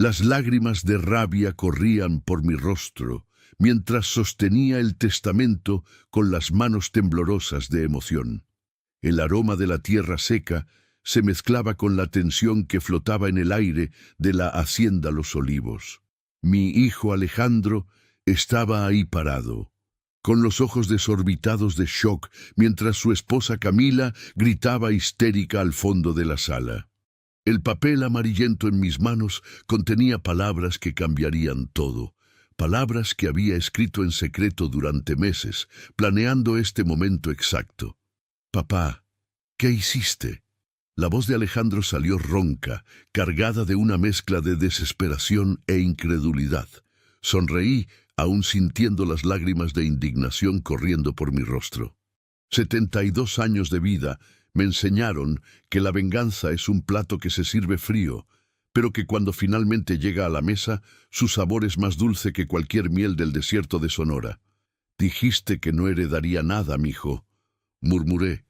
Las lágrimas de rabia corrían por mi rostro, mientras sostenía el testamento con las manos temblorosas de emoción. El aroma de la tierra seca se mezclaba con la tensión que flotaba en el aire de la hacienda Los Olivos. Mi hijo Alejandro estaba ahí parado, con los ojos desorbitados de shock, mientras su esposa Camila gritaba histérica al fondo de la sala. El papel amarillento en mis manos contenía palabras que cambiarían todo, palabras que había escrito en secreto durante meses, planeando este momento exacto. «Papá, ¿qué hiciste?». La voz de Alejandro salió ronca, cargada de una mezcla de desesperación e incredulidad. Sonreí, aún sintiendo las lágrimas de indignación corriendo por mi rostro. 72 años de vida me enseñaron que la venganza es un plato que se sirve frío, pero que cuando finalmente llega a la mesa, su sabor es más dulce que cualquier miel del desierto de Sonora. «Dijiste que no heredaría nada, mijo», murmuré,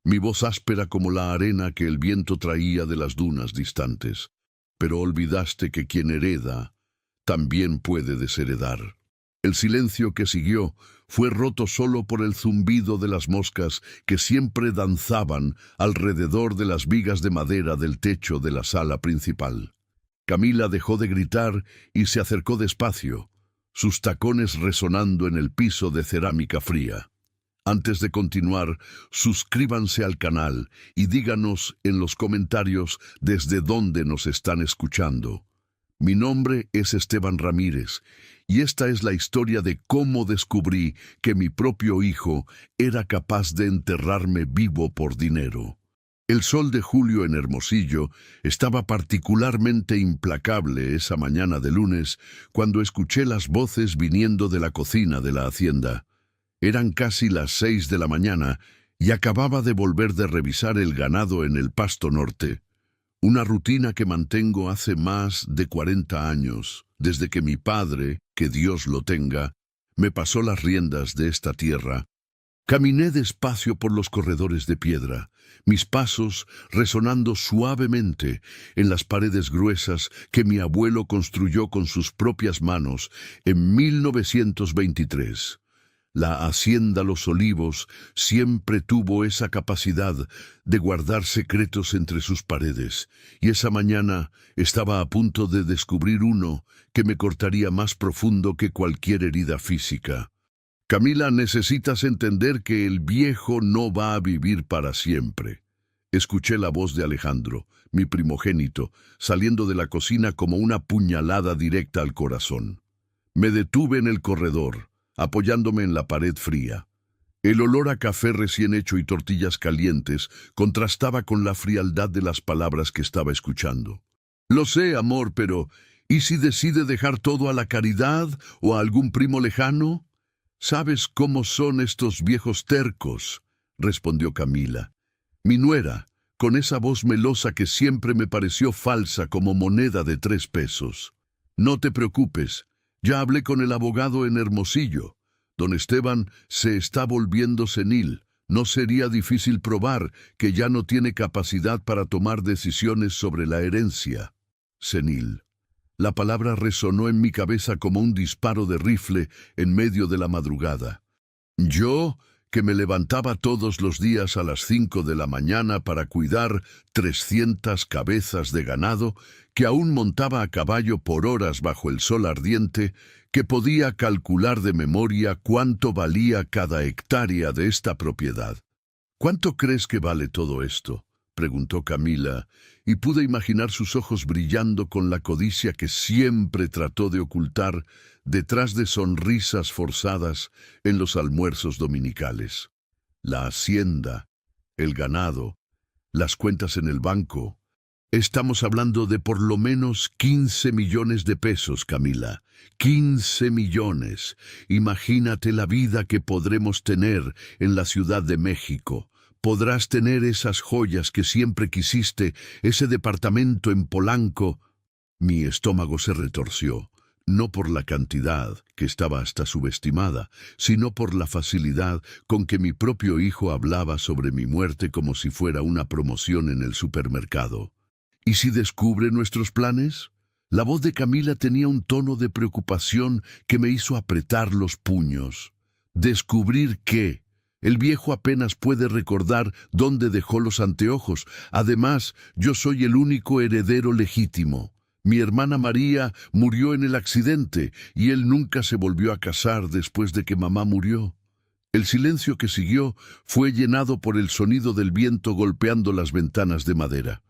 mi voz áspera como la arena que el viento traía de las dunas distantes. «Pero olvidaste que quien hereda también puede desheredar». El silencio que siguió fue roto solo por el zumbido de las moscas que siempre danzaban alrededor de las vigas de madera del techo de la sala principal. Camila dejó de gritar y se acercó despacio, sus tacones resonando en el piso de cerámica fría. Antes de continuar, suscríbanse al canal y díganos en los comentarios desde dónde nos están escuchando. Mi nombre es Esteban Ramírez y esta es la historia de cómo descubrí que mi propio hijo era capaz de enterrarme vivo por dinero. El sol de julio en Hermosillo estaba particularmente implacable esa mañana de lunes cuando escuché las voces viniendo de la cocina de la hacienda. Eran casi las 6 de la mañana y acababa de volver de revisar el ganado en el Pasto Norte. Una rutina que mantengo hace más de 40 años, desde que mi padre, que Dios lo tenga, me pasó las riendas de esta tierra. Caminé despacio por los corredores de piedra, mis pasos resonando suavemente en las paredes gruesas que mi abuelo construyó con sus propias manos en 1923. La hacienda Los Olivos siempre tuvo esa capacidad de guardar secretos entre sus paredes, y esa mañana estaba a punto de descubrir uno que me cortaría más profundo que cualquier herida física. «Camila, necesitas entender que el viejo no va a vivir para siempre». Escuché la voz de Alejandro, mi primogénito, saliendo de la cocina como una puñalada directa al corazón. Me detuve en el corredor, apoyándome en la pared fría. El olor a café recién hecho y tortillas calientes contrastaba con la frialdad de las palabras que estaba escuchando. «Lo sé, amor, pero ¿y si decide dejar todo a la caridad o a algún primo lejano?» «Sabes cómo son estos viejos tercos», respondió Camila. Mi nuera, con esa voz melosa que siempre me pareció falsa como moneda de 3 pesos. «No te preocupes. Ya hablé con el abogado en Hermosillo. Don Esteban se está volviendo senil. No sería difícil probar que ya no tiene capacidad para tomar decisiones sobre la herencia». Senil. La palabra resonó en mi cabeza como un disparo de rifle en medio de la madrugada. Yo, que me levantaba todos los días a las 5 de la mañana para cuidar 300 cabezas de ganado, que aún montaba a caballo por horas bajo el sol ardiente, que podía calcular de memoria cuánto valía cada hectárea de esta propiedad. «¿Cuánto crees que vale todo esto?», preguntó Camila, y pude imaginar sus ojos brillando con la codicia que siempre trató de ocultar detrás de sonrisas forzadas en los almuerzos dominicales. La hacienda, el ganado, las cuentas en el banco. Estamos hablando de por lo menos 15 millones de pesos, Camila. 15 millones. Imagínate la vida que podremos tener en la Ciudad de México. Podrás tener esas joyas que siempre quisiste, ese departamento en Polanco. Mi estómago se retorció, no por la cantidad, que estaba hasta subestimada, sino por la facilidad con que mi propio hijo hablaba sobre mi muerte como si fuera una promoción en el supermercado. «¿Y si descubre nuestros planes?», La voz de Camila tenía un tono de preocupación que me hizo apretar los puños. Descubrir que el viejo apenas puede recordar dónde dejó los anteojos. Además, yo soy el único heredero legítimo. Mi hermana María murió en el accidente y él nunca se volvió a casar después de que mamá murió. El silencio que siguió fue llenado por el sonido del viento golpeando las ventanas de madera.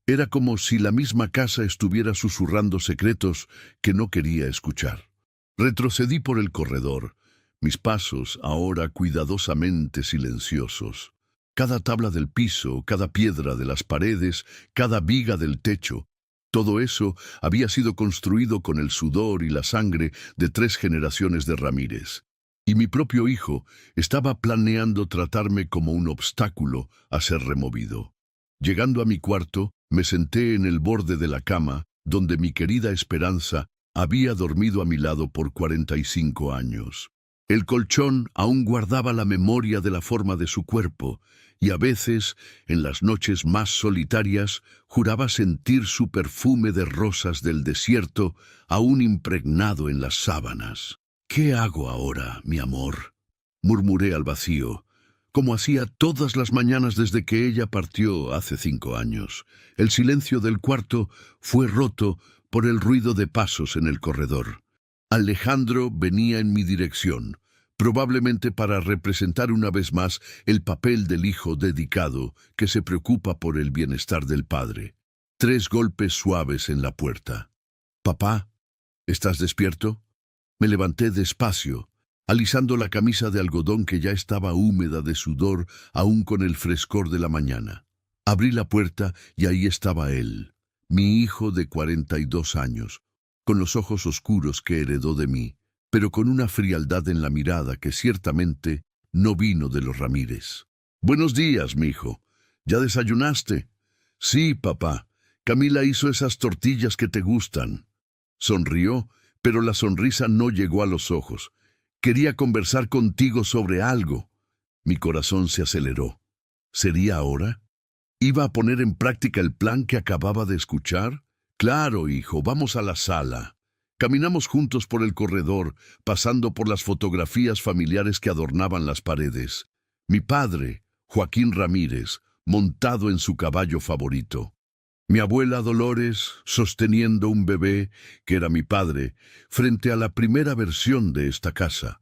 Era como si la misma casa estuviera susurrando secretos que no quería escuchar. Retrocedí por el corredor, mis pasos ahora cuidadosamente silenciosos. Cada tabla del piso, cada piedra de las paredes, cada viga del techo, todo eso había sido construido con el sudor y la sangre de 3 generaciones de Ramírez. Y mi propio hijo estaba planeando tratarme como un obstáculo a ser removido. Llegando a mi cuarto, me senté en el borde de la cama, donde mi querida Esperanza había dormido a mi lado por 45 años. El colchón aún guardaba la memoria de la forma de su cuerpo, y a veces, en las noches más solitarias, juraba sentir su perfume de rosas del desierto aún impregnado en las sábanas. «¿Qué hago ahora, mi amor?», murmuré al vacío, como hacía todas las mañanas desde que ella partió hace 5 años. El silencio del cuarto fue roto por el ruido de pasos en el corredor. Alejandro venía en mi dirección, probablemente para representar una vez más el papel del hijo dedicado que se preocupa por el bienestar del padre. 3 golpes suaves en la puerta. «Papá, ¿estás despierto?». Me levanté despacio, alisando la camisa de algodón que ya estaba húmeda de sudor aún con el frescor de la mañana. Abrí la puerta y ahí estaba él, mi hijo de 42 años, con los ojos oscuros que heredó de mí, pero con una frialdad en la mirada que ciertamente no vino de los Ramírez. «Buenos días, mi hijo. ¿Ya desayunaste?». «Sí, papá. Camila hizo esas tortillas que te gustan». Sonrió, pero la sonrisa no llegó a los ojos. «Quería conversar contigo sobre algo». Mi corazón se aceleró. ¿Sería ahora? ¿Iba a poner en práctica el plan que acababa de escuchar? «Claro, hijo, vamos a la sala». Caminamos juntos por el corredor, pasando por las fotografías familiares que adornaban las paredes. Mi padre, Joaquín Ramírez, montado en su caballo favorito. Mi abuela Dolores, sosteniendo un bebé, que era mi padre, frente a la primera versión de esta casa.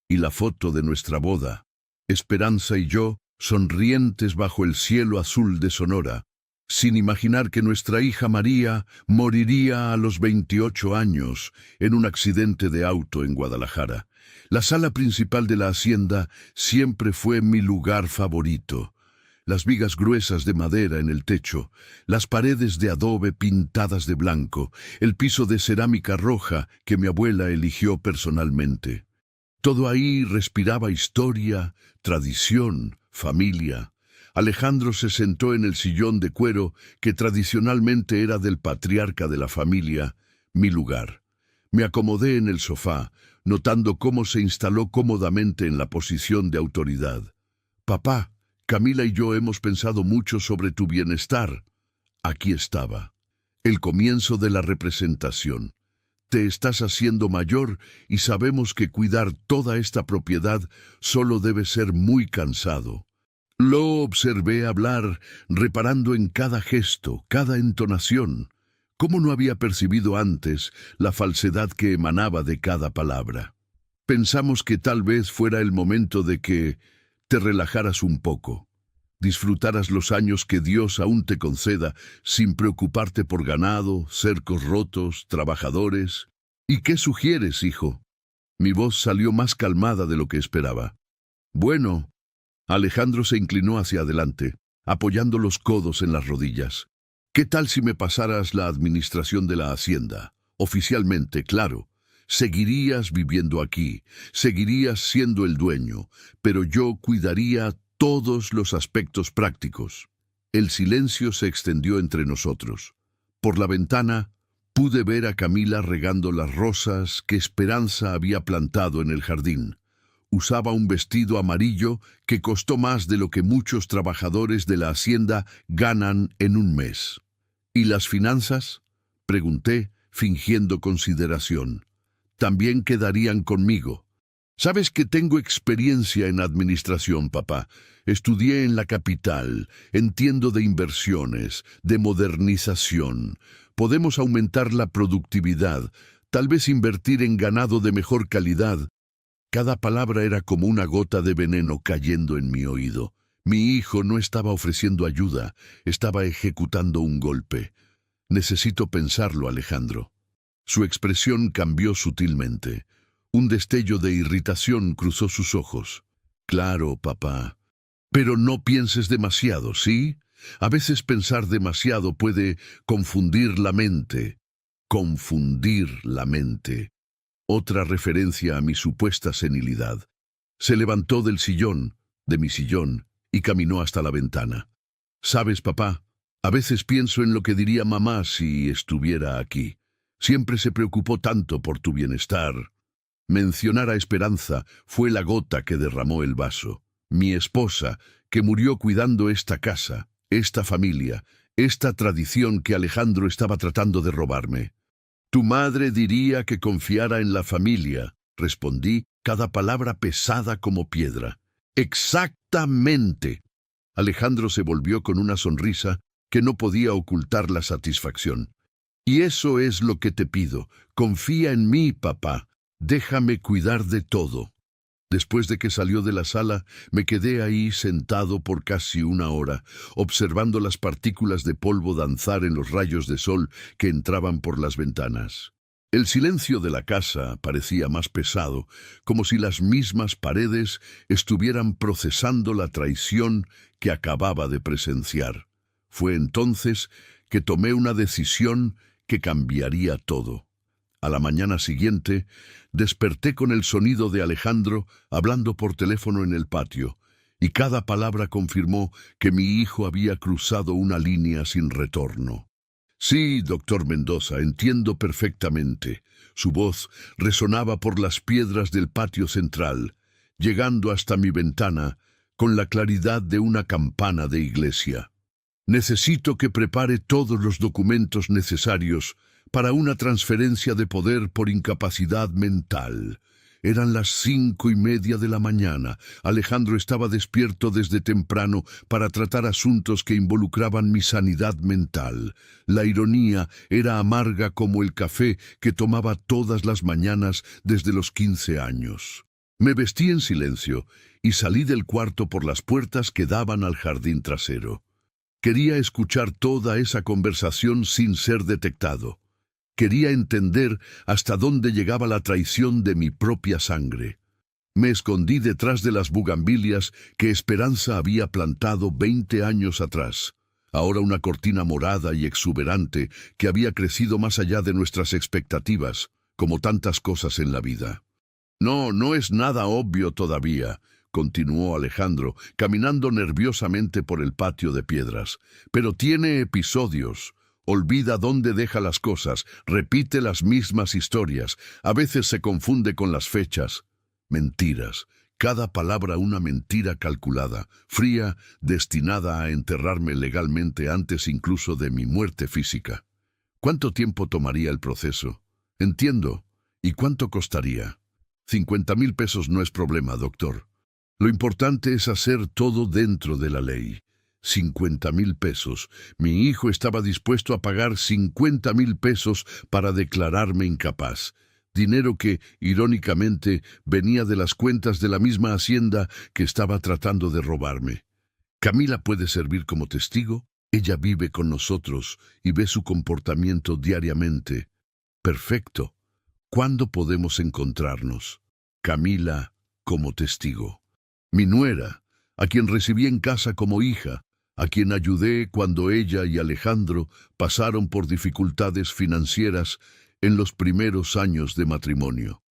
Y la foto de nuestra boda, Esperanza y yo, sonrientes bajo el cielo azul de Sonora, sin imaginar que nuestra hija María moriría a los 28 años en un accidente de auto en Guadalajara. La sala principal de la hacienda siempre fue mi lugar favorito. Las vigas gruesas de madera en el techo, las paredes de adobe pintadas de blanco, el piso de cerámica roja que mi abuela eligió personalmente. Todo ahí respiraba historia, tradición, familia. Alejandro se sentó en el sillón de cuero que tradicionalmente era del patriarca de la familia, mi lugar. Me acomodé en el sofá, notando cómo se instaló cómodamente en la posición de autoridad. «Papá, Camila y yo hemos pensado mucho sobre tu bienestar». Aquí estaba, el comienzo de la representación. «Te estás haciendo mayor y sabemos que cuidar toda esta propiedad solo debe ser muy cansado». Lo observé hablar, reparando en cada gesto, cada entonación. ¿Cómo no había percibido antes la falsedad que emanaba de cada palabra? Pensamos que tal vez fuera el momento de que te relajaras un poco, disfrutaras los años que Dios aún te conceda sin preocuparte por ganado, cercos rotos, trabajadores. «¿Y qué sugieres, hijo?». Mi voz salió más calmada de lo que esperaba. «Bueno». Alejandro se inclinó hacia adelante, apoyando los codos en las rodillas. «¿Qué tal si me pasaras la administración de la hacienda? Oficialmente, claro. Seguirías viviendo aquí, seguirías siendo el dueño, pero yo cuidaría todos los aspectos prácticos». El silencio se extendió entre nosotros. Por la ventana pude ver a Camila regando las rosas que Esperanza había plantado en el jardín. Usaba un vestido amarillo que costó más de lo que muchos trabajadores de la hacienda ganan en un mes. «¿Y las finanzas?», pregunté, fingiendo consideración. También quedarían conmigo. Sabes que tengo experiencia en administración, papá. Estudié en la capital, entiendo de inversiones, de modernización. Podemos aumentar la productividad, tal vez invertir en ganado de mejor calidad. Cada palabra era como una gota de veneno cayendo en mi oído. Mi hijo no estaba ofreciendo ayuda, estaba ejecutando un golpe. Necesito pensarlo, Alejandro. Su expresión cambió sutilmente. Un destello de irritación cruzó sus ojos. Claro, papá. Pero no pienses demasiado, ¿sí? A veces pensar demasiado puede confundir la mente. Confundir la mente. Otra referencia a mi supuesta senilidad. Se levantó del sillón, de mi sillón, y caminó hasta la ventana. ¿Sabes, papá? A veces pienso en lo que diría mamá si estuviera aquí. Siempre se preocupó tanto por tu bienestar. Mencionar a Esperanza fue la gota que derramó el vaso. Mi esposa, que murió cuidando esta casa, esta familia, esta tradición que Alejandro estaba tratando de robarme. Tu madre diría que confiara en la familia, respondí, cada palabra pesada como piedra. Exactamente. Alejandro se volvió con una sonrisa que no podía ocultar la satisfacción. Y eso es lo que te pido. Confía en mí, papá. Déjame cuidar de todo. Después de que salió de la sala, me quedé ahí sentado por casi una hora, observando las partículas de polvo danzar en los rayos de sol que entraban por las ventanas. El silencio de la casa parecía más pesado, como si las mismas paredes estuvieran procesando la traición que acababa de presenciar. Fue entonces que tomé una decisión que cambiaría todo. A la mañana siguiente, desperté con el sonido de Alejandro hablando por teléfono en el patio, y cada palabra confirmó que mi hijo había cruzado una línea sin retorno. Sí, doctor Mendoza, entiendo perfectamente. Su voz resonaba por las piedras del patio central, llegando hasta mi ventana con la claridad de una campana de iglesia. Necesito que prepare todos los documentos necesarios para una transferencia de poder por incapacidad mental. Eran las 5:30 de la mañana. Alejandro estaba despierto desde temprano para tratar asuntos que involucraban mi sanidad mental. La ironía era amarga como el café que tomaba todas las mañanas desde los 15 años. Me vestí en silencio y salí del cuarto por las puertas que daban al jardín trasero. Quería escuchar toda esa conversación sin ser detectado. Quería entender hasta dónde llegaba la traición de mi propia sangre. Me escondí detrás de las bugambilias que Esperanza había plantado 20 años atrás. Ahora una cortina morada y exuberante que había crecido más allá de nuestras expectativas, como tantas cosas en la vida. No, no es nada obvio todavía, continuó Alejandro, caminando nerviosamente por el patio de piedras. Pero tiene episodios. Olvida dónde deja las cosas, repite las mismas historias, a veces se confunde con las fechas. Mentiras, cada palabra una mentira calculada, fría, destinada a enterrarme legalmente antes incluso de mi muerte física. ¿Cuánto tiempo tomaría el proceso? Entiendo. ¿Y cuánto costaría? 50,000 pesos no es problema, doctor. Lo importante es hacer todo dentro de la ley. 50,000 pesos. Mi hijo estaba dispuesto a pagar 50,000 pesos para declararme incapaz. Dinero que, irónicamente, venía de las cuentas de la misma hacienda que estaba tratando de robarme. Camila puede servir como testigo. Ella vive con nosotros y ve su comportamiento diariamente. Perfecto. ¿Cuándo podemos encontrarnos? Camila como testigo. Mi nuera, a quien recibí en casa como hija, a quien ayudé cuando ella y Alejandro pasaron por dificultades financieras en los primeros años de matrimonio.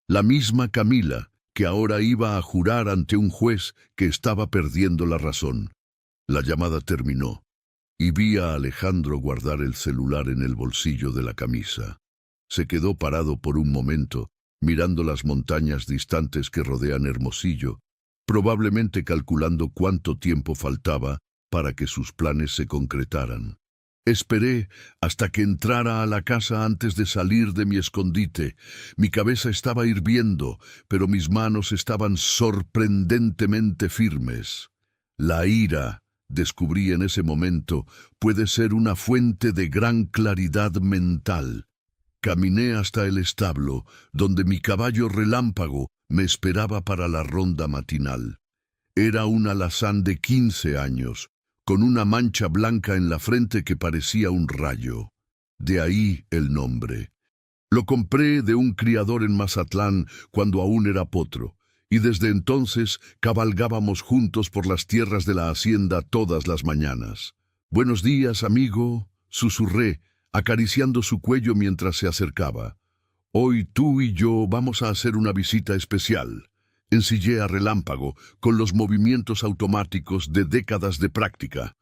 La misma Camila que ahora iba a jurar ante un juez que estaba perdiendo la razón. La llamada terminó y vi a Alejandro guardar el celular en el bolsillo de la camisa. Se quedó parado por un momento, mirando las montañas distantes que rodean Hermosillo, probablemente calculando cuánto tiempo faltaba para que sus planes se concretaran. Esperé hasta que entrara a la casa antes de salir de mi escondite. Mi cabeza estaba hirviendo, pero mis manos estaban sorprendentemente firmes. La ira, descubrí en ese momento, puede ser una fuente de gran claridad mental. Caminé hasta el establo, donde mi caballo Relámpago me esperaba para la ronda matinal. Era un alazán de 15 años, con una mancha blanca en la frente que parecía un rayo. De ahí el nombre. Lo compré de un criador en Mazatlán cuando aún era potro, y desde entonces cabalgábamos juntos por las tierras de la hacienda todas las mañanas. «Buenos días, amigo», susurré, acariciando su cuello mientras se acercaba. «Hoy tú y yo vamos a hacer una visita especial». Ensillé a Relámpago con los movimientos automáticos de décadas de práctica.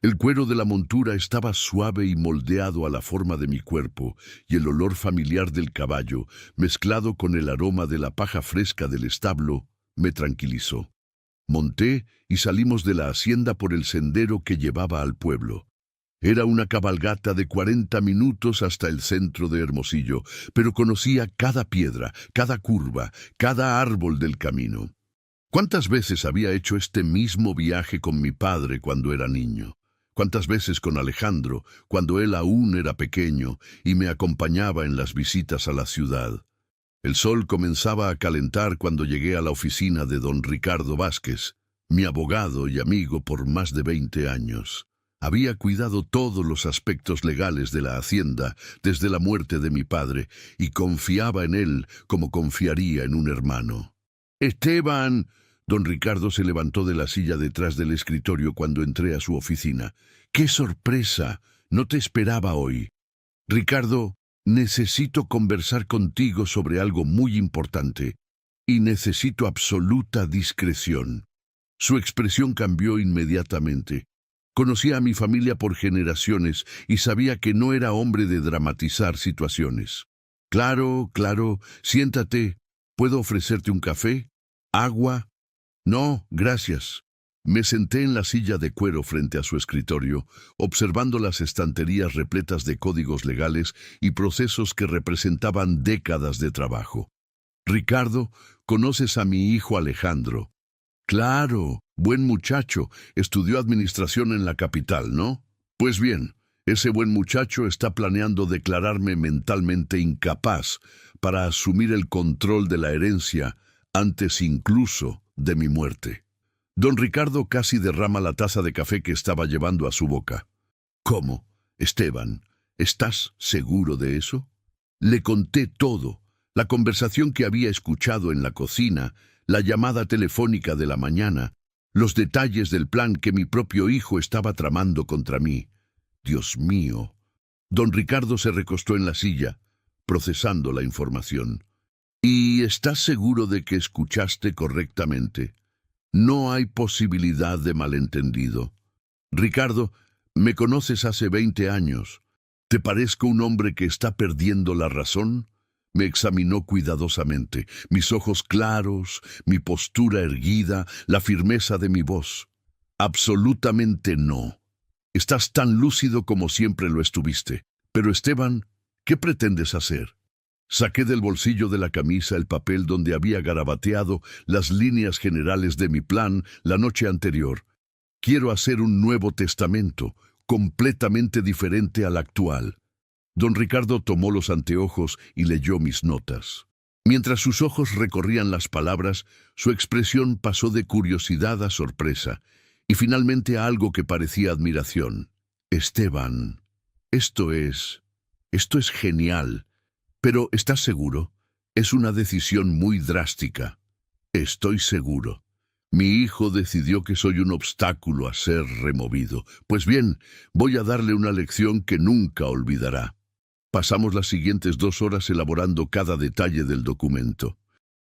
El cuero de la montura estaba suave y moldeado a la forma de mi cuerpo, y el olor familiar del caballo, mezclado con el aroma de la paja fresca del establo, me tranquilizó. Monté y salimos de la hacienda por el sendero que llevaba al pueblo. Era una cabalgata de 40 minutos hasta el centro de Hermosillo, pero conocía cada piedra, cada curva, cada árbol del camino. ¿Cuántas veces había hecho este mismo viaje con mi padre cuando era niño? ¿Cuántas veces con Alejandro, cuando él aún era pequeño y me acompañaba en las visitas a la ciudad? El sol comenzaba a calentar cuando llegué a la oficina de don Ricardo Vázquez, mi abogado y amigo por más de 20 años. Había cuidado todos los aspectos legales de la hacienda desde la muerte de mi padre y confiaba en él como confiaría en un hermano. «Esteban», don Ricardo se levantó de la silla detrás del escritorio cuando entré a su oficina. «¡Qué sorpresa! No te esperaba hoy». «Ricardo, necesito conversar contigo sobre algo muy importante y necesito absoluta discreción». Su expresión cambió inmediatamente. Conocía a mi familia por generaciones y sabía que no era hombre de dramatizar situaciones. «Claro, claro, siéntate. ¿Puedo ofrecerte un café? ¿Agua?» «No, gracias». Me senté en la silla de cuero frente a su escritorio, observando las estanterías repletas de códigos legales y procesos que representaban décadas de trabajo. «Ricardo, ¿conoces a mi hijo Alejandro?» «Claro, buen muchacho, estudió administración en la capital, ¿no? Pues bien, ese buen muchacho está planeando declararme mentalmente incapaz para asumir el control de la herencia antes incluso de mi muerte». Don Ricardo casi derrama la taza de café que estaba llevando a su boca. «¿Cómo? Esteban, ¿estás seguro de eso?» Le conté todo, la conversación que había escuchado en la cocina, la llamada telefónica de la mañana, los detalles del plan que mi propio hijo estaba tramando contra mí. Dios mío. Don Ricardo se recostó en la silla, procesando la información. «¿Y estás seguro de que escuchaste correctamente? No hay posibilidad de malentendido. Ricardo, me conoces hace 20 años. ¿Te parezco un hombre que está perdiendo la razón?» Me examinó cuidadosamente, mis ojos claros, mi postura erguida, la firmeza de mi voz. «Absolutamente no. Estás tan lúcido como siempre lo estuviste. Pero Esteban, ¿qué pretendes hacer?» Saqué del bolsillo de la camisa el papel donde había garabateado las líneas generales de mi plan la noche anterior. «Quiero hacer un nuevo testamento, completamente diferente al actual». Don Ricardo tomó los anteojos y leyó mis notas. Mientras sus ojos recorrían las palabras, su expresión pasó de curiosidad a sorpresa, y finalmente a algo que parecía admiración. «Esteban, esto es genial. Pero, ¿estás seguro? Es una decisión muy drástica». «Estoy seguro. Mi hijo decidió que soy un obstáculo a ser removido. Pues bien, voy a darle una lección que nunca olvidará». Pasamos las siguientes 2 horas elaborando cada detalle del documento.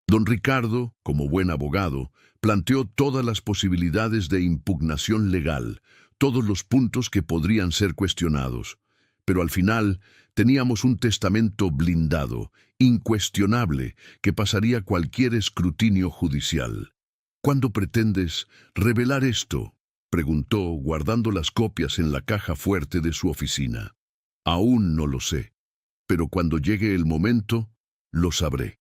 Don Ricardo, como buen abogado, planteó todas las posibilidades de impugnación legal, todos los puntos que podrían ser cuestionados. Pero al final teníamos un testamento blindado, incuestionable, que pasaría cualquier escrutinio judicial. «¿Cuándo pretendes revelar esto?». preguntó, guardando las copias en la caja fuerte de su oficina. Aún no lo sé, pero cuando llegue el momento, lo sabré.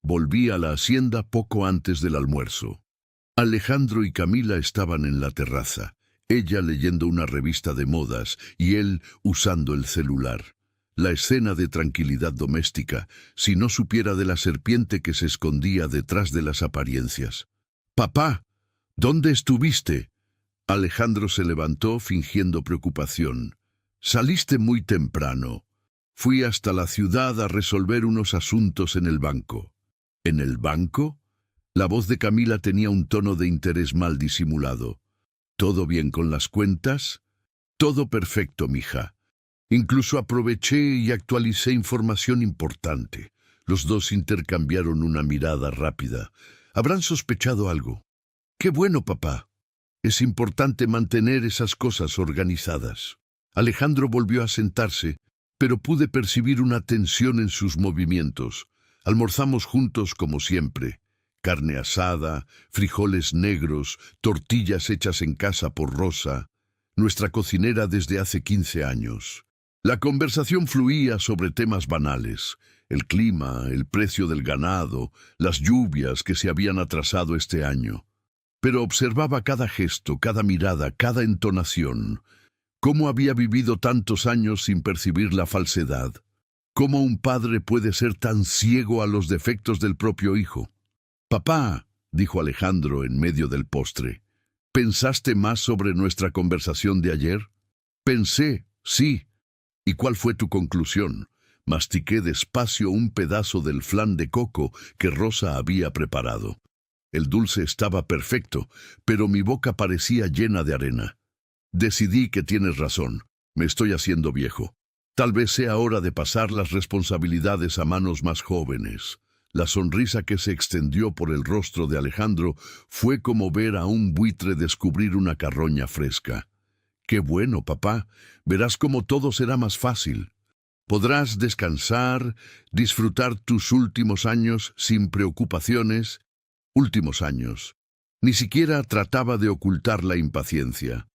Volví a la hacienda poco antes del almuerzo. Alejandro y Camila estaban en la terraza, ella leyendo una revista de modas y él usando el celular. La escena de tranquilidad doméstica, si no supiera de la serpiente que se escondía detrás de las apariencias. «Papá, ¿dónde estuviste?» Alejandro se levantó fingiendo preocupación. «Saliste muy temprano. Fui hasta la ciudad a resolver unos asuntos en el banco». «¿En el banco?» La voz de Camila tenía un tono de interés mal disimulado. «¿Todo bien con las cuentas?» «Todo perfecto, mija. Incluso aproveché y actualicé información importante». Los dos intercambiaron una mirada rápida. ¿Habrán sospechado algo? «Qué bueno, papá. Es importante mantener esas cosas organizadas». Alejandro volvió a sentarse, pero pude percibir una tensión en sus movimientos. Almorzamos juntos como siempre. Carne asada, frijoles negros, tortillas hechas en casa por Rosa, nuestra cocinera desde hace 15 años. La conversación fluía sobre temas banales, el clima, el precio del ganado, las lluvias que se habían atrasado este año. Pero observaba cada gesto, cada mirada, cada entonación. Cómo había vivido tantos años sin percibir la falsedad. Cómo un padre puede ser tan ciego a los defectos del propio hijo. «Papá», dijo Alejandro en medio del postre, «¿pensaste más sobre nuestra conversación de ayer?» «Pensé, sí». «¿Y cuál fue tu conclusión?» Mastiqué despacio un pedazo del flan de coco que Rosa había preparado. El dulce estaba perfecto, pero mi boca parecía llena de arena. «Decidí que tienes razón. Me estoy haciendo viejo. Tal vez sea hora de pasar las responsabilidades a manos más jóvenes». La sonrisa que se extendió por el rostro de Alejandro fue como ver a un buitre descubrir una carroña fresca. «Qué bueno, papá. Verás cómo todo será más fácil. Podrás descansar, disfrutar tus últimos años sin preocupaciones». Últimos años. Ni siquiera trataba de ocultar la impaciencia.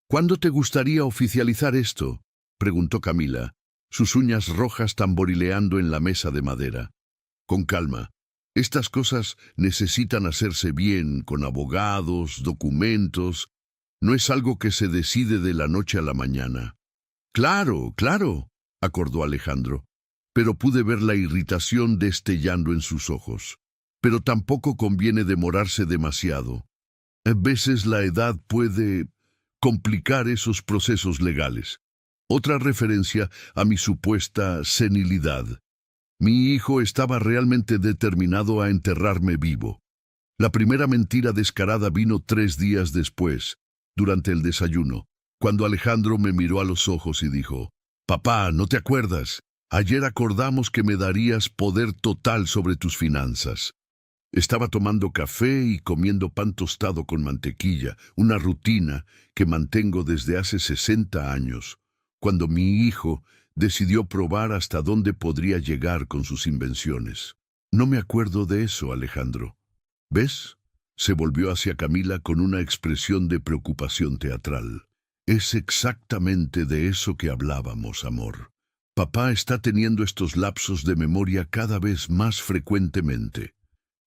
«¿Cuándo te gustaría oficializar esto?», preguntó Camila, sus uñas rojas tamborileando en la mesa de madera. «Con calma. Estas cosas necesitan hacerse bien, con abogados, documentos. No es algo que se decide de la noche a la mañana». «Claro, claro», acordó Alejandro, pero pude ver la irritación destellando en sus ojos. «Pero tampoco conviene demorarse demasiado. A veces la edad puede complicar esos procesos legales». Otra referencia a mi supuesta senilidad. Mi hijo estaba realmente determinado a enterrarme vivo. La primera mentira descarada vino 3 días después, durante el desayuno, cuando Alejandro me miró a los ojos y dijo: «Papá, ¿no te acuerdas? Ayer acordamos que me darías poder total sobre tus finanzas». Estaba tomando café y comiendo pan tostado con mantequilla, una rutina que mantengo desde hace 60 años, cuando mi hijo decidió probar hasta dónde podría llegar con sus invenciones. «No me acuerdo de eso, Alejandro». «¿Ves?», se volvió hacia Camila con una expresión de preocupación teatral. «Es exactamente de eso que hablábamos, amor. Papá está teniendo estos lapsos de memoria cada vez más frecuentemente».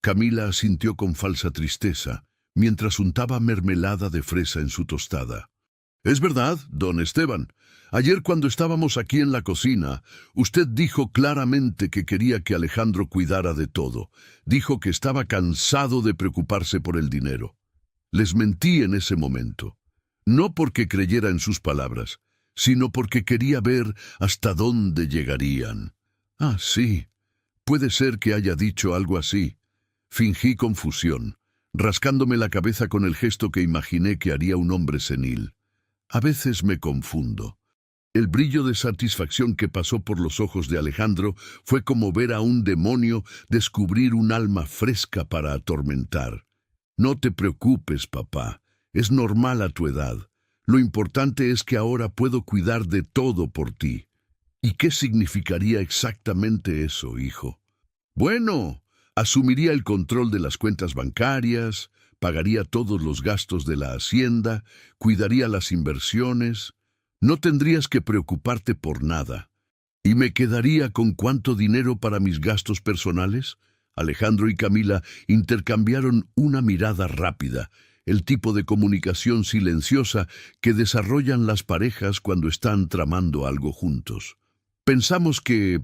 Camila asintió con falsa tristeza, mientras untaba mermelada de fresa en su tostada. «Es verdad, don Esteban. Ayer cuando estábamos aquí en la cocina, usted dijo claramente que quería que Alejandro cuidara de todo. Dijo que estaba cansado de preocuparse por el dinero. Les mentí en ese momento. No porque creyera en sus palabras, sino porque quería ver hasta dónde llegarían». «Ah, sí. Puede ser que haya dicho algo así». Fingí confusión, rascándome la cabeza con el gesto que imaginé que haría un hombre senil. A veces me confundo. El brillo de satisfacción que pasó por los ojos de Alejandro fue como ver a un demonio descubrir un alma fresca para atormentar. «No te preocupes, papá. Es normal a tu edad. Lo importante es que ahora puedo cuidar de todo por ti». «¿Y qué significaría exactamente eso, hijo?» «Bueno, Asumiría el control de las cuentas bancarias, pagaría todos los gastos de la hacienda, cuidaría las inversiones. No tendrías que preocuparte por nada. ¿Y me quedaría con cuánto dinero para mis gastos personales? Alejandro y Camila intercambiaron una mirada rápida, el tipo de comunicación silenciosa que desarrollan las parejas cuando están tramando algo juntos. Pensamos que,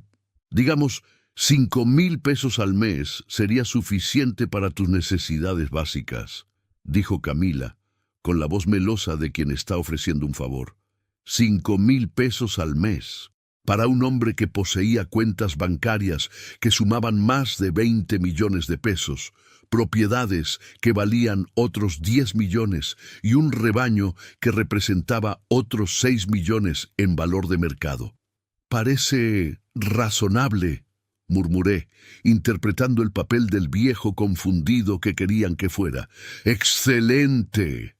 digamos, 5,000 pesos al mes sería suficiente para tus necesidades básicas, dijo Camila, con la voz melosa de quien está ofreciendo un favor. 5,000 pesos al mes, para un hombre que poseía cuentas bancarias que sumaban más de 20 millones de pesos, propiedades que valían otros 10 millones y un rebaño que representaba otros 6 millones en valor de mercado. Parece razonable, murmuré, interpretando el papel del viejo confundido que querían que fuera. ¡Excelente!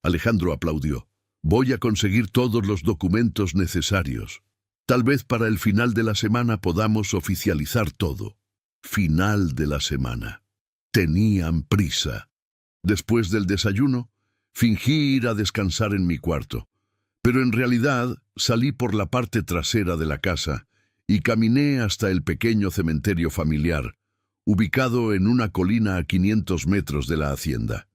Alejandro aplaudió. Voy a conseguir todos los documentos necesarios. Tal vez para el final de la semana podamos oficializar todo. Final de la semana. Tenían prisa. Después del desayuno, fingí ir a descansar en mi cuarto, pero en realidad salí por la parte trasera de la casa y caminé hasta el pequeño cementerio familiar, ubicado en una colina a 500 metros de la hacienda.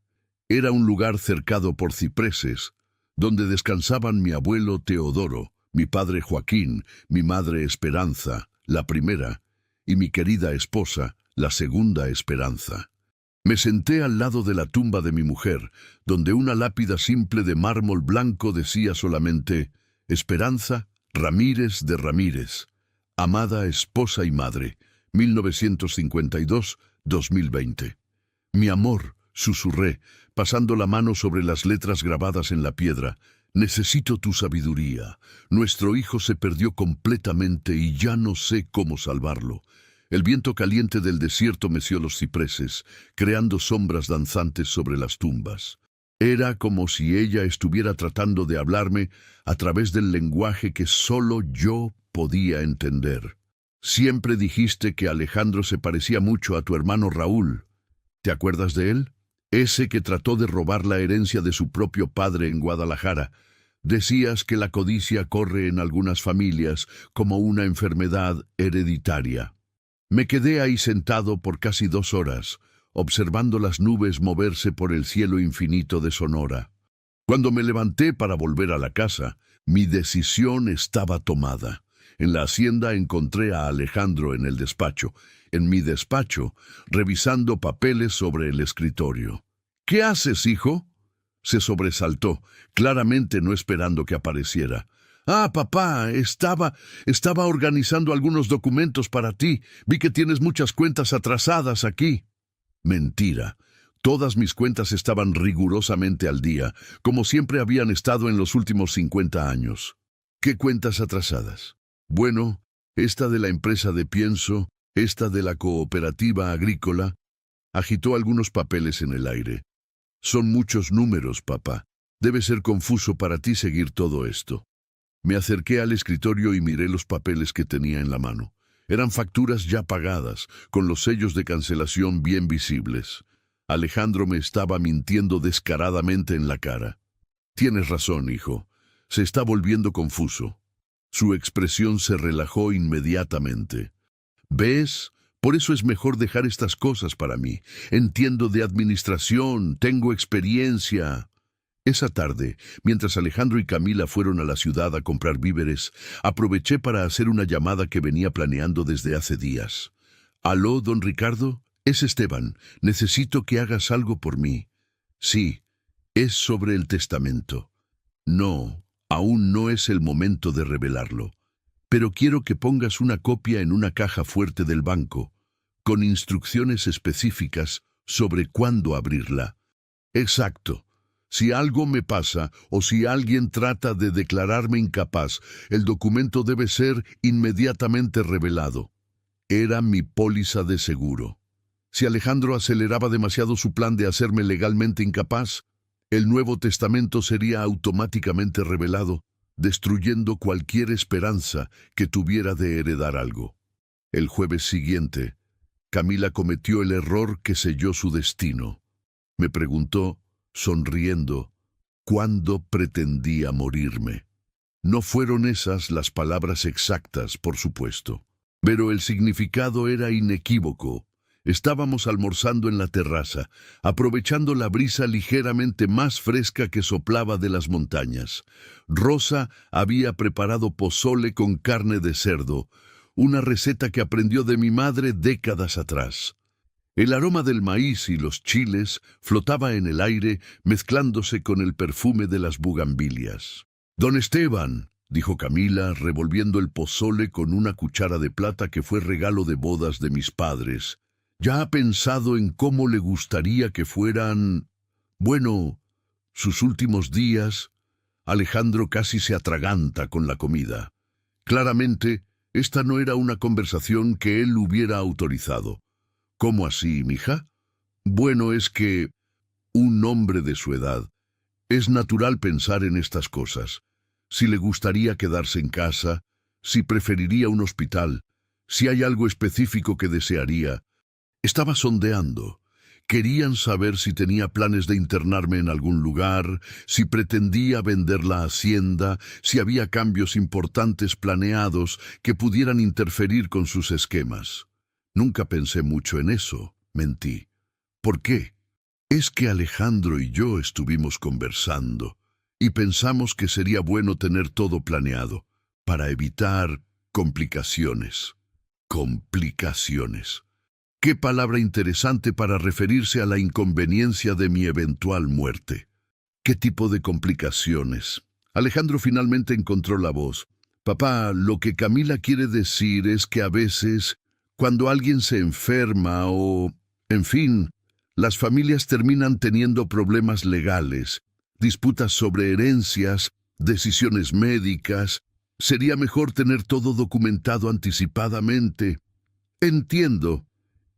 Era un lugar cercado por cipreses, donde descansaban mi abuelo Teodoro, mi padre Joaquín, mi madre Esperanza, la primera, y mi querida esposa, la segunda Esperanza. Me senté al lado de la tumba de mi mujer, donde una lápida simple de mármol blanco decía solamente Esperanza Ramírez de Ramírez, amada esposa y madre, 1952-2020. Mi amor, susurré, pasando la mano sobre las letras grabadas en la piedra. Necesito tu sabiduría. Nuestro hijo se perdió completamente y ya no sé cómo salvarlo. El viento caliente del desierto meció los cipreses, creando sombras danzantes sobre las tumbas. Era como si ella estuviera tratando de hablarme a través del lenguaje que solo yo podía entender. Siempre dijiste que Alejandro se parecía mucho a tu hermano Raúl. ¿Te acuerdas de él? Ese que trató de robar la herencia de su propio padre en Guadalajara. Decías que la codicia corre en algunas familias como una enfermedad hereditaria. Me quedé ahí sentado por casi 2 horas, observando las nubes moverse por el cielo infinito de Sonora. Cuando me levanté para volver a la casa, mi decisión estaba tomada. En la hacienda encontré a Alejandro en el despacho. En mi despacho, revisando papeles sobre el escritorio. ¿Qué haces, hijo? Se sobresaltó, claramente no esperando que apareciera. Ah, papá, estaba organizando algunos documentos para ti. Vi que tienes muchas cuentas atrasadas aquí. Mentira. Todas mis cuentas estaban rigurosamente al día, como siempre habían estado en los últimos 50 años. ¿Qué cuentas atrasadas? Bueno, esta de la empresa de pienso, esta de la cooperativa agrícola. Agitó algunos papeles en el aire. Son muchos números, papá. Debe ser confuso para ti seguir todo esto. Me acerqué al escritorio y miré los papeles que tenía en la mano. Eran facturas ya pagadas, con los sellos de cancelación bien visibles. Alejandro me estaba mintiendo descaradamente en la cara. Tienes razón, hijo. Se está volviendo confuso. Su expresión se relajó inmediatamente. ¿Ves? Por eso es mejor dejar estas cosas para mí. Entiendo de administración, tengo experiencia. Esa tarde, mientras Alejandro y Camila fueron a la ciudad a comprar víveres, aproveché para hacer una llamada que venía planeando desde hace días. ¿Aló, don Ricardo? Es Esteban. Necesito que hagas algo por mí. Sí, es sobre el testamento. No, aún no es el momento de revelarlo. Pero quiero que pongas una copia en una caja fuerte del banco, con instrucciones específicas sobre cuándo abrirla. Exacto. Si algo me pasa o si alguien trata de declararme incapaz, el documento debe ser inmediatamente revelado. Era mi póliza de seguro. Si Alejandro aceleraba demasiado su plan de hacerme legalmente incapaz, el Nuevo Testamento sería automáticamente revelado, destruyendo cualquier esperanza que tuviera de heredar algo. El jueves siguiente, Camila cometió el error que selló su destino. Me preguntó, sonriendo, ¿cuándo pretendía morirme? No fueron esas las palabras exactas, por supuesto, pero el significado era inequívoco. Estábamos almorzando en la terraza, aprovechando la brisa ligeramente más fresca que soplaba de las montañas. Rosa había preparado pozole con carne de cerdo, una receta que aprendió de mi madre décadas atrás. El aroma del maíz y los chiles flotaba en el aire, mezclándose con el perfume de las bugambilias. «Don Esteban», dijo Camila, revolviendo el pozole con una cuchara de plata que fue regalo de bodas de mis padres, ¿ya ha pensado en cómo le gustaría que fueran, bueno, sus últimos días? Alejandro casi se atraganta con la comida. Claramente, esta no era una conversación que él hubiera autorizado. ¿Cómo así, mija? Bueno, es que un hombre de su edad es natural pensar en estas cosas. Si le gustaría quedarse en casa, si preferiría un hospital, si hay algo específico que desearía. Estaba sondeando. Querían saber si tenía planes de internarme en algún lugar, si pretendía vender la hacienda, si había cambios importantes planeados que pudieran interferir con sus esquemas. Nunca pensé mucho en eso, mentí. ¿Por qué? Es que Alejandro y yo estuvimos conversando y pensamos que sería bueno tener todo planeado para evitar complicaciones. Complicaciones. Qué palabra interesante para referirse a la inconveniencia de mi eventual muerte. ¿Qué tipo de complicaciones? Alejandro finalmente encontró la voz. Papá, lo que Camila quiere decir es que a veces, cuando alguien se enferma o, en fin, las familias terminan teniendo problemas legales, disputas sobre herencias, decisiones médicas. Sería mejor tener todo documentado anticipadamente. Entiendo.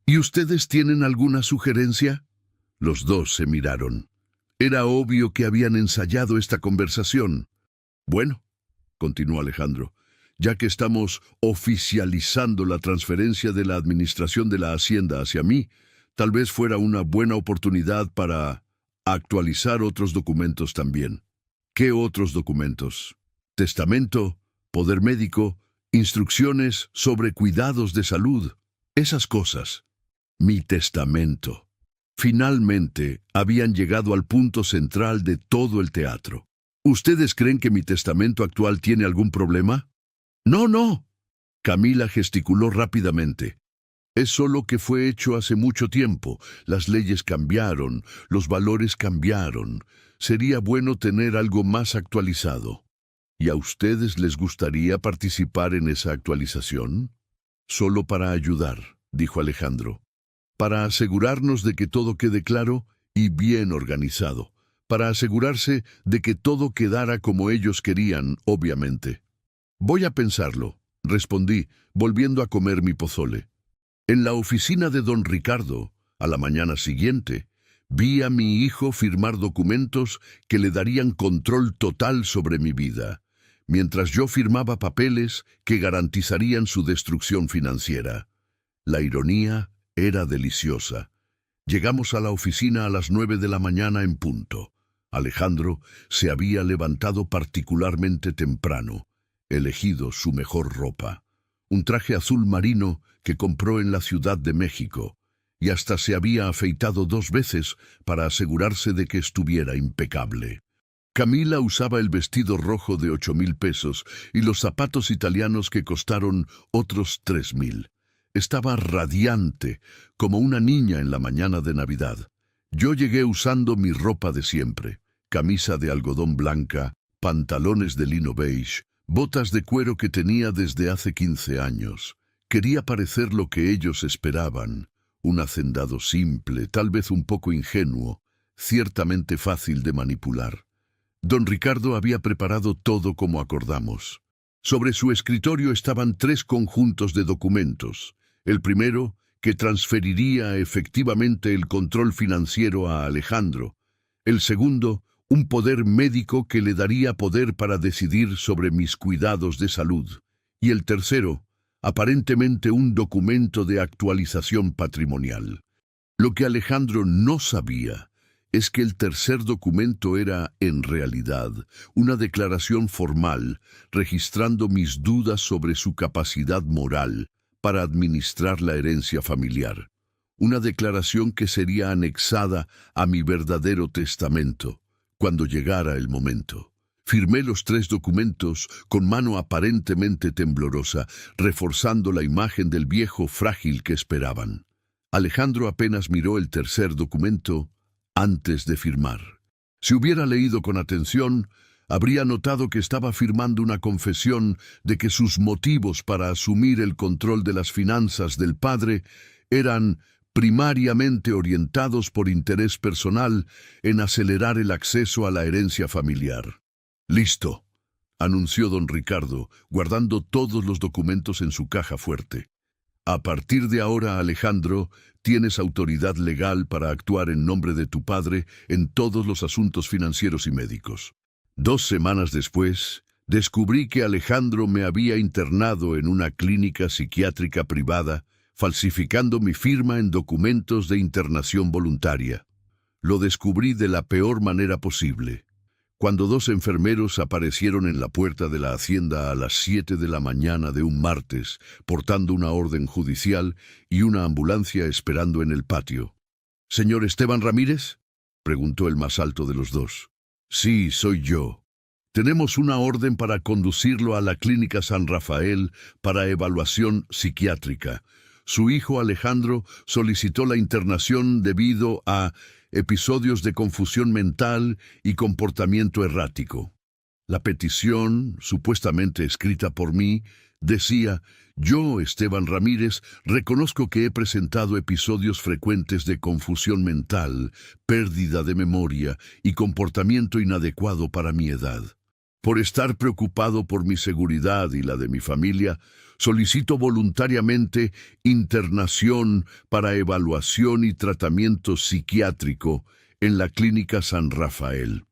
¿Y ustedes tienen alguna sugerencia? Los dos se miraron. Era obvio que habían ensayado esta conversación. Bueno, continuó Alejandro, ya que estamos oficializando la transferencia de la administración de la hacienda hacia mí, tal vez fuera una buena oportunidad para actualizar otros documentos también. ¿Qué otros documentos? Testamento, poder médico, instrucciones sobre cuidados de salud, esas cosas. Mi testamento. Finalmente, habían llegado al punto central de todo el teatro. ¿Ustedes creen que mi testamento actual tiene algún problema? No, no. Camila gesticuló rápidamente. Es solo que fue hecho hace mucho tiempo. Las leyes cambiaron, los valores cambiaron. Sería bueno tener algo más actualizado. ¿Y a ustedes les gustaría participar en esa actualización? Solo para ayudar, dijo Alejandro. Para asegurarnos de que todo quede claro y bien organizado, para asegurarse de que todo quedara como ellos querían, obviamente. Voy a pensarlo, respondí, volviendo a comer mi pozole. En la oficina de don Ricardo, a la mañana siguiente, vi a mi hijo firmar documentos que le darían control total sobre mi vida, mientras yo firmaba papeles que garantizarían su destrucción financiera. La ironía era deliciosa. Llegamos a la oficina a las 9 de la mañana en punto. Alejandro se había levantado particularmente temprano, elegido su mejor ropa, un traje azul marino que compró en la Ciudad de México, y hasta se había afeitado 2 veces para asegurarse de que estuviera impecable. Camila usaba el vestido rojo de 8,000 pesos y los zapatos italianos que costaron otros 3,000. Estaba radiante, como una niña en la mañana de Navidad. Yo llegué usando mi ropa de siempre, camisa de algodón blanca, pantalones de lino beige, botas de cuero que tenía desde hace 15 años. Quería parecer lo que ellos esperaban, un hacendado simple, tal vez un poco ingenuo, ciertamente fácil de manipular. Don Ricardo había preparado todo como acordamos. Sobre su escritorio estaban 3 conjuntos de documentos. El primero, que transferiría efectivamente el control financiero a Alejandro. El segundo, un poder médico que le daría poder para decidir sobre mis cuidados de salud. Y el tercero, aparentemente un documento de actualización patrimonial. Lo que Alejandro no sabía es que el tercer documento era, en realidad, una declaración formal registrando mis dudas sobre su capacidad moral para administrar la herencia familiar. Una declaración que sería anexada a mi verdadero testamento cuando llegara el momento. Firmé los 3 documentos con mano aparentemente temblorosa, reforzando la imagen del viejo frágil que esperaban. Alejandro apenas miró el tercer documento antes de firmar. Si hubiera leído con atención, habría notado que estaba firmando una confesión de que sus motivos para asumir el control de las finanzas del padre eran primariamente orientados por interés personal en acelerar el acceso a la herencia familiar. «Listo», anunció don Ricardo, guardando todos los documentos en su caja fuerte. «A partir de ahora, Alejandro, tienes autoridad legal para actuar en nombre de tu padre en todos los asuntos financieros y médicos». 2 semanas después, descubrí que Alejandro me había internado en una clínica psiquiátrica privada, falsificando mi firma en documentos de internación voluntaria. Lo descubrí de la peor manera posible, cuando 2 enfermeros aparecieron en la puerta de la hacienda a las 7 de la mañana de un martes, portando una orden judicial y una ambulancia esperando en el patio. «¿Señor Esteban Ramírez?», preguntó el más alto de los 2. «Sí, soy yo. Tenemos una orden para conducirlo a la Clínica San Rafael para evaluación psiquiátrica. Su hijo Alejandro solicitó la internación debido a episodios de confusión mental y comportamiento errático». La petición, supuestamente escrita por mí, decía: «Yo, Esteban Ramírez, reconozco que he presentado episodios frecuentes de confusión mental, pérdida de memoria y comportamiento inadecuado para mi edad. Por estar preocupado por mi seguridad y la de mi familia, solicito voluntariamente internación para evaluación y tratamiento psiquiátrico en la Clínica San Rafael».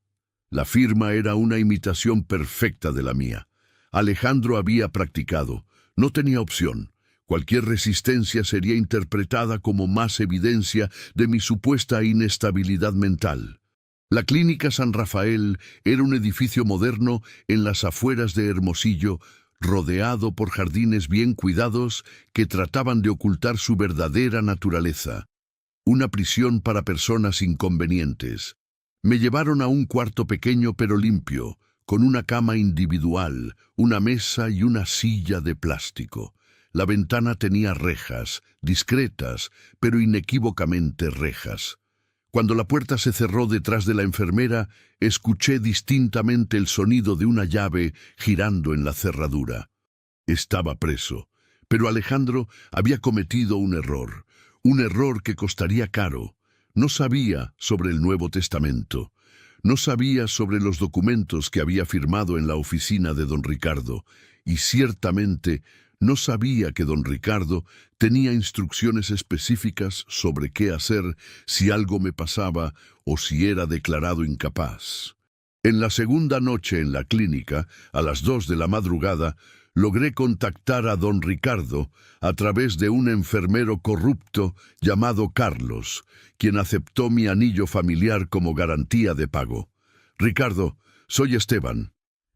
La firma era una imitación perfecta de la mía. Alejandro había practicado. No tenía opción. Cualquier resistencia sería interpretada como más evidencia de mi supuesta inestabilidad mental. La Clínica San Rafael era un edificio moderno en las afueras de Hermosillo, rodeado por jardines bien cuidados que trataban de ocultar su verdadera naturaleza. Una prisión para personas inconvenientes. Me llevaron a un cuarto pequeño pero limpio, con una cama individual, una mesa y una silla de plástico. La ventana tenía rejas, discretas, pero inequívocamente rejas. Cuando la puerta se cerró detrás de la enfermera, escuché distintamente el sonido de una llave girando en la cerradura. Estaba preso, pero Alejandro había cometido un error que costaría caro. No sabía sobre el Nuevo Testamento. No sabía sobre los documentos que había firmado en la oficina de don Ricardo. Y ciertamente no sabía que don Ricardo tenía instrucciones específicas sobre qué hacer si algo me pasaba o si era declarado incapaz. En la segunda noche en la clínica, a las 2 de la madrugada, logré contactar a don Ricardo a través de un enfermero corrupto llamado Carlos, quien aceptó mi anillo familiar como garantía de pago. «Ricardo, soy Esteban.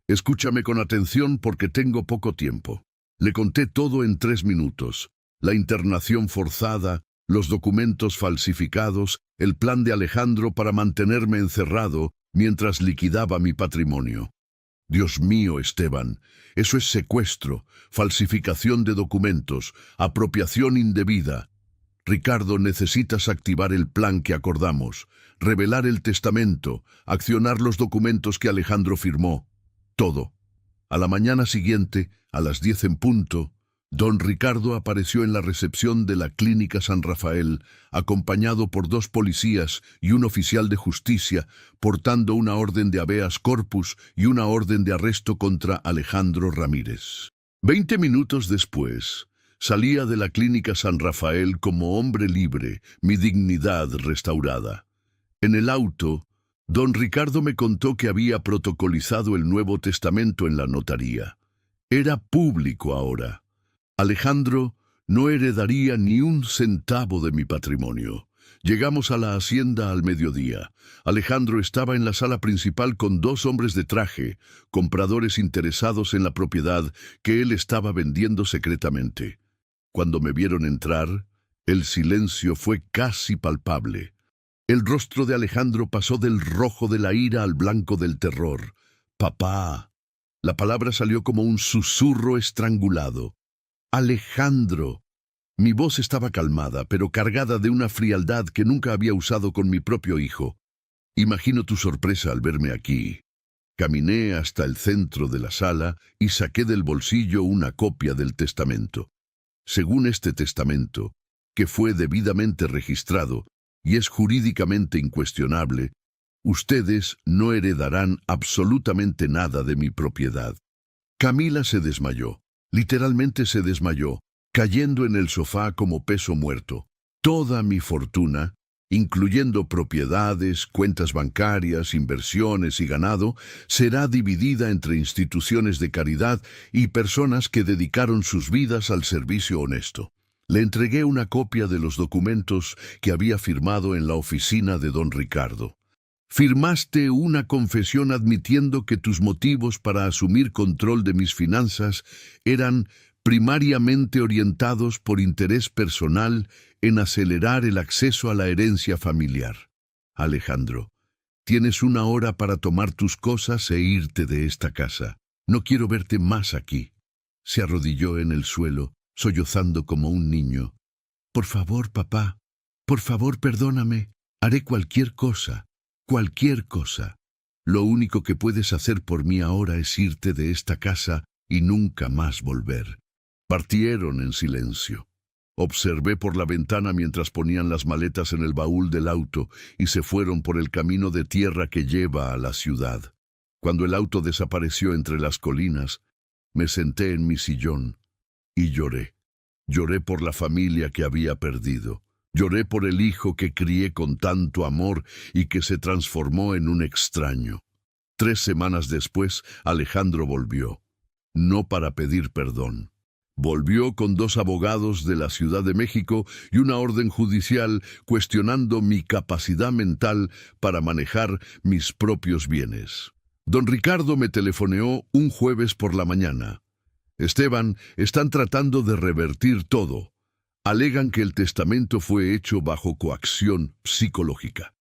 Escúchame con atención porque tengo poco tiempo». Le conté todo en 3 minutos. La internación forzada, los documentos falsificados, el plan de Alejandro para mantenerme encerrado mientras liquidaba mi patrimonio. «Dios mío, Esteban, eso es secuestro, falsificación de documentos, apropiación indebida. Ricardo, necesitas activar el plan que acordamos, revelar el testamento, accionar los documentos que Alejandro firmó. Todo». A la mañana siguiente, a las 10 en punto, don Ricardo apareció en la recepción de la Clínica San Rafael, acompañado por 2 policías y un oficial de justicia, portando una orden de habeas corpus y una orden de arresto contra Alejandro Ramírez. 20 minutos después, salía de la Clínica San Rafael como hombre libre, mi dignidad restaurada. En el auto, don Ricardo me contó que había protocolizado el Nuevo Testamento en la notaría. Era público ahora. Alejandro no heredaría ni un centavo de mi patrimonio. Llegamos a la hacienda al mediodía. Alejandro estaba en la sala principal con 2 hombres de traje, compradores interesados en la propiedad que él estaba vendiendo secretamente. Cuando me vieron entrar, el silencio fue casi palpable. El rostro de Alejandro pasó del rojo de la ira al blanco del terror. «Papá». La palabra salió como un susurro estrangulado. «Alejandro». Mi voz estaba calmada, pero cargada de una frialdad que nunca había usado con mi propio hijo. Imagino tu sorpresa al verme aquí. Caminé hasta el centro de la sala y saqué del bolsillo una copia del testamento. Según este testamento, que fue debidamente registrado y es jurídicamente incuestionable, ustedes no heredarán absolutamente nada de mi propiedad. Camila se desmayó, literalmente se desmayó, cayendo en el sofá como peso muerto. Toda mi fortuna, incluyendo propiedades, cuentas bancarias, inversiones y ganado, será dividida entre instituciones de caridad y personas que dedicaron sus vidas al servicio honesto. Le entregué una copia de los documentos que había firmado en la oficina de don Ricardo. Firmaste una confesión admitiendo que tus motivos para asumir control de mis finanzas eran primariamente orientados por interés personal en acelerar el acceso a la herencia familiar. Alejandro, tienes 1 hora para tomar tus cosas e irte de esta casa. No quiero verte más aquí. Se arrodilló en el suelo, sollozando como un niño. Por favor, papá, por favor, perdóname. Haré cualquier cosa, cualquier cosa. Lo único que puedes hacer por mí ahora es irte de esta casa y nunca más volver. Partieron en silencio. Observé por la ventana mientras ponían las maletas en el baúl del auto y se fueron por el camino de tierra que lleva a la ciudad. Cuando el auto desapareció entre las colinas, me senté en mi sillón y lloré. Lloré por la familia que había perdido. Lloré por el hijo que crié con tanto amor y que se transformó en un extraño. 3 semanas después, Alejandro volvió. No para pedir perdón. Volvió con 2 abogados de la Ciudad de México y una orden judicial cuestionando mi capacidad mental para manejar mis propios bienes. Don Ricardo me telefoneó un jueves por la mañana. Esteban, están tratando de revertir todo. Alegan que el testamento fue hecho bajo coacción psicológica.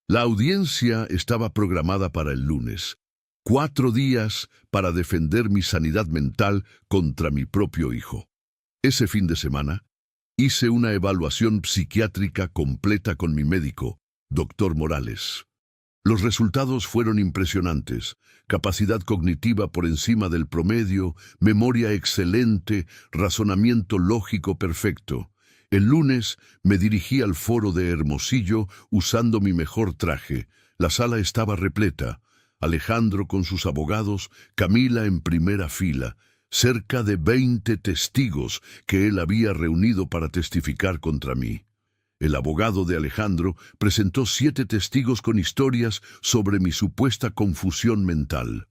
La audiencia estaba programada para el lunes. 4 días para defender mi sanidad mental contra mi propio hijo. Ese fin de semana, hice una evaluación psiquiátrica completa con mi médico, Dr. Morales. Los resultados fueron impresionantes. Capacidad cognitiva por encima del promedio, memoria excelente, razonamiento lógico perfecto. El lunes me dirigí al foro de Hermosillo usando mi mejor traje. La sala estaba repleta. Alejandro con sus abogados, Camila en primera fila, cerca de 20 testigos que él había reunido para testificar contra mí. El abogado de Alejandro presentó 7 testigos con historias sobre mi supuesta confusión mental.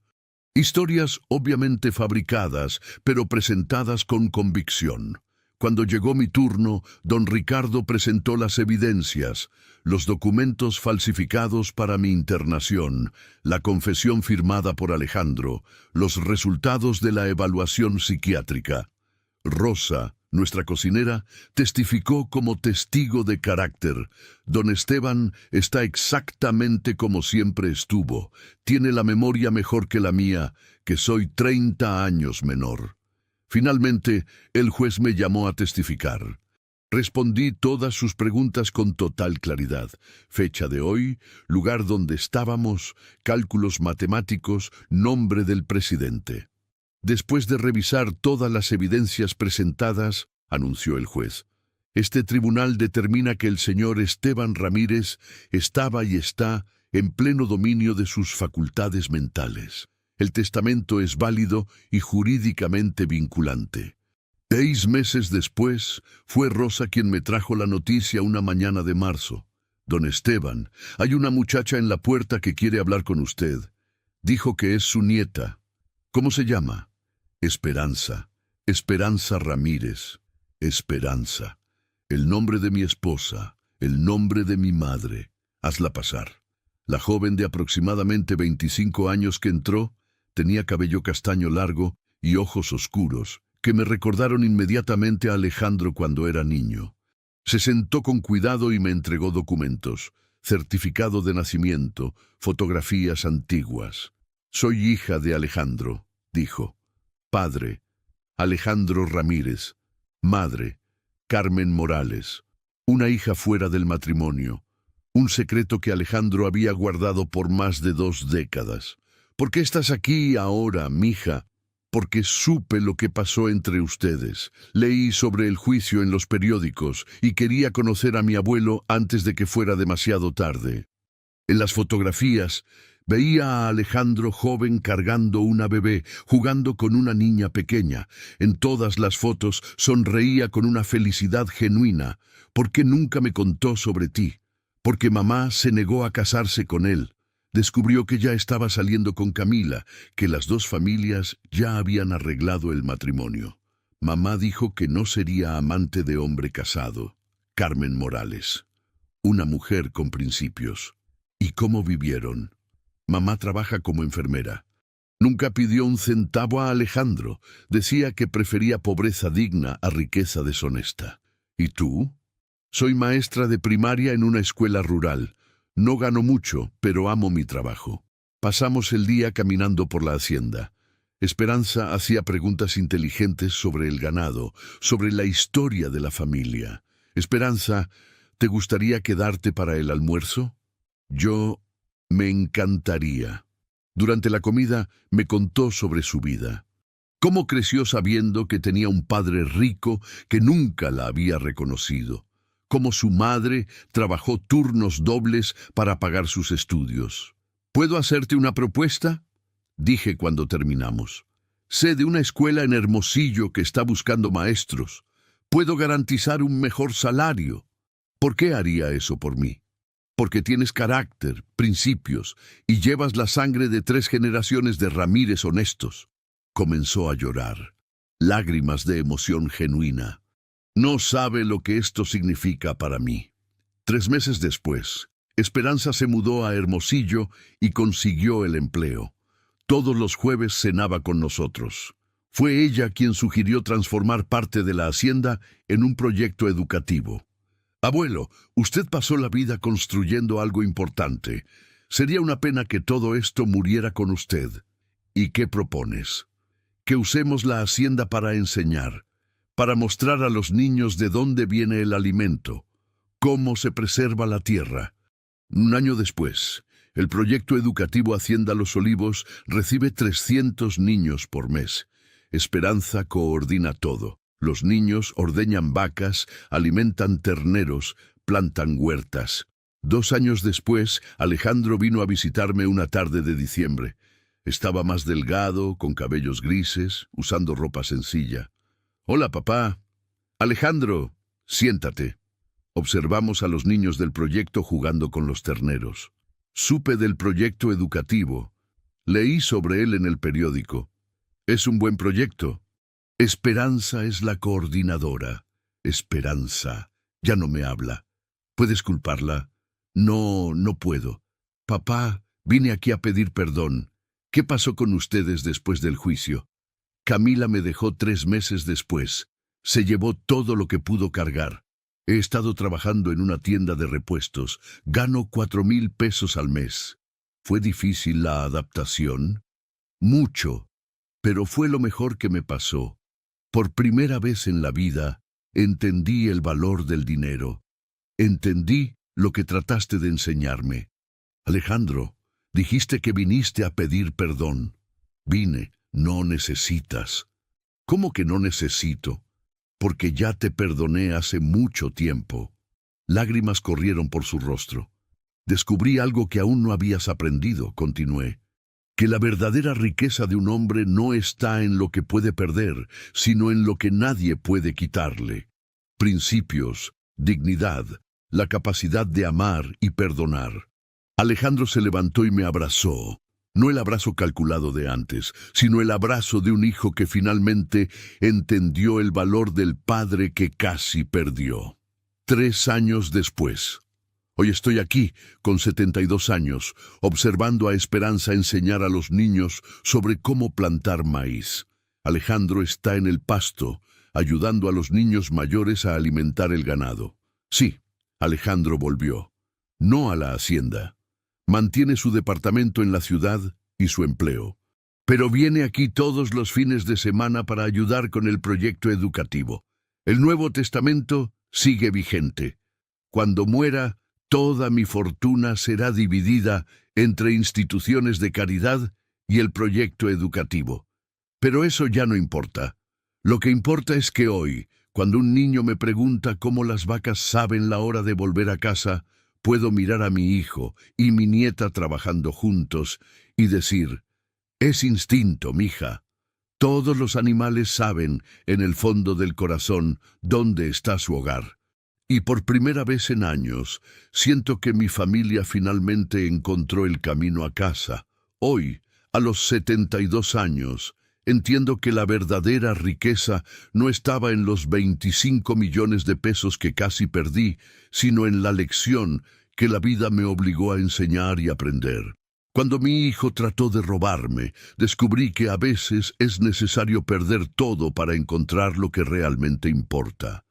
Historias obviamente fabricadas, pero presentadas con convicción. Cuando llegó mi turno, don Ricardo presentó las evidencias, los documentos falsificados para mi internación, la confesión firmada por Alejandro, los resultados de la evaluación psiquiátrica. Rosa, nuestra cocinera, testificó como testigo de carácter. Don Esteban está exactamente como siempre estuvo. Tiene la memoria mejor que la mía, que soy 30 años menor. Finalmente, el juez me llamó a testificar. Respondí todas sus preguntas con total claridad. Fecha de hoy, lugar donde estábamos, cálculos matemáticos, nombre del presidente. Después de revisar todas las evidencias presentadas, anunció el juez, este tribunal determina que el señor Esteban Ramírez estaba y está en pleno dominio de sus facultades mentales. El testamento es válido y jurídicamente vinculante. 6 meses después, fue Rosa quien me trajo la noticia una mañana de marzo. Don Esteban, hay una muchacha en la puerta que quiere hablar con usted. Dijo que es su nieta. ¿Cómo se llama? Esperanza. Esperanza Ramírez. Esperanza. El nombre de mi esposa, el nombre de mi madre. Hazla pasar. La joven de aproximadamente 25 años que entró tenía cabello castaño largo y ojos oscuros, que me recordaron inmediatamente a Alejandro cuando era niño. Se sentó con cuidado y me entregó documentos, certificado de nacimiento, fotografías antiguas. Soy hija de Alejandro, dijo. Padre, Alejandro Ramírez. Madre, Carmen Morales. Una hija fuera del matrimonio. Un secreto que Alejandro había guardado por más de 2 décadas. ¿Por qué estás aquí ahora, mija? Porque supe lo que pasó entre ustedes. Leí sobre el juicio en los periódicos y quería conocer a mi abuelo antes de que fuera demasiado tarde. En las fotografías veía a Alejandro joven cargando una bebé, jugando con una niña pequeña. En todas las fotos sonreía con una felicidad genuina. ¿Por qué nunca me contó sobre ti? Porque mamá se negó a casarse con él. Descubrió que ya estaba saliendo con Camila, que las 2 familias ya habían arreglado el matrimonio. Mamá dijo que no sería amante de hombre casado. Carmen Morales. Una mujer con principios. ¿Y cómo vivieron? Mamá trabaja como enfermera. Nunca pidió un centavo a Alejandro. Decía que prefería pobreza digna a riqueza deshonesta. ¿Y tú? Soy maestra de primaria en una escuela rural. No gano mucho, pero amo mi trabajo. Pasamos el día caminando por la hacienda. Esperanza hacía preguntas inteligentes sobre el ganado, sobre la historia de la familia. Esperanza, ¿te gustaría quedarte para el almuerzo? Me encantaría. Durante la comida me contó sobre su vida. Cómo creció sabiendo que tenía un padre rico que nunca la había reconocido. Cómo su madre trabajó turnos dobles para pagar sus estudios. ¿Puedo hacerte una propuesta?, dije cuando terminamos. Sé de una escuela en Hermosillo que está buscando maestros. Puedo garantizar un mejor salario. ¿Por qué haría eso por mí? Porque tienes carácter, principios, y llevas la sangre de 3 generaciones de Ramírez honestos. Comenzó a llorar. Lágrimas de emoción genuina. No sabe lo que esto significa para mí. 3 meses después, Esperanza se mudó a Hermosillo y consiguió el empleo. Todos los jueves cenaba con nosotros. Fue ella quien sugirió transformar parte de la hacienda en un proyecto educativo. Abuelo, usted pasó la vida construyendo algo importante. Sería una pena que todo esto muriera con usted. ¿Y qué propones? Que usemos la hacienda para enseñar, para mostrar a los niños de dónde viene el alimento, cómo se preserva la tierra. Un año después, el proyecto educativo Hacienda Los Olivos recibe 300 niños por mes. Esperanza coordina todo. Los niños ordeñan vacas, alimentan terneros, plantan huertas. 2 años después, Alejandro vino a visitarme una tarde de diciembre. Estaba más delgado, con cabellos grises, usando ropa sencilla. «Hola, papá». «Alejandro, siéntate». Observamos a los niños del proyecto jugando con los terneros. Supe del proyecto educativo. Leí sobre él en el periódico. Es un buen proyecto. Esperanza es la coordinadora. Esperanza. Ya no me habla. ¿Puedes culparla? No, no puedo. Papá, vine aquí a pedir perdón. ¿Qué pasó con ustedes después del juicio? Camila me dejó 3 meses después. Se llevó todo lo que pudo cargar. He estado trabajando en una tienda de repuestos. Gano 4,000 pesos al mes. ¿Fue difícil la adaptación? Mucho, pero fue lo mejor que me pasó. Por primera vez en la vida, entendí el valor del dinero. Entendí lo que trataste de enseñarme. Alejandro, dijiste que viniste a pedir perdón. Vine. No necesitas. ¿Cómo que no necesito? Porque ya te perdoné hace mucho tiempo. Lágrimas corrieron por su rostro. Descubrí algo que aún no habías aprendido, continué. Que la verdadera riqueza de un hombre no está en lo que puede perder, sino en lo que nadie puede quitarle. Principios, dignidad, la capacidad de amar y perdonar. Alejandro se levantó y me abrazó. No el abrazo calculado de antes, sino el abrazo de un hijo que finalmente entendió el valor del padre que casi perdió. 3 años después. Hoy estoy aquí, con 72 años, observando a Esperanza enseñar a los niños sobre cómo plantar maíz. Alejandro está en el pasto, ayudando a los niños mayores a alimentar el ganado. Sí, Alejandro volvió. No a la hacienda. Mantiene su departamento en la ciudad y su empleo. Pero viene aquí todos los fines de semana para ayudar con el proyecto educativo. El Nuevo Testamento sigue vigente. Cuando muera, toda mi fortuna será dividida entre instituciones de caridad y el proyecto educativo. Pero eso ya no importa. Lo que importa es que hoy, cuando un niño me pregunta cómo las vacas saben la hora de volver a casa, puedo mirar a mi hijo y mi nieta trabajando juntos y decir, es instinto, mija. Todos los animales saben, en el fondo del corazón, dónde está su hogar. Y por primera vez en años, siento que mi familia finalmente encontró el camino a casa. Hoy, a los 72 años, entiendo que la verdadera riqueza no estaba en los 25 millones de pesos que casi perdí, sino en la lección que la vida me obligó a enseñar y aprender. Cuando mi hijo trató de robarme, descubrí que a veces es necesario perder todo para encontrar lo que realmente importa.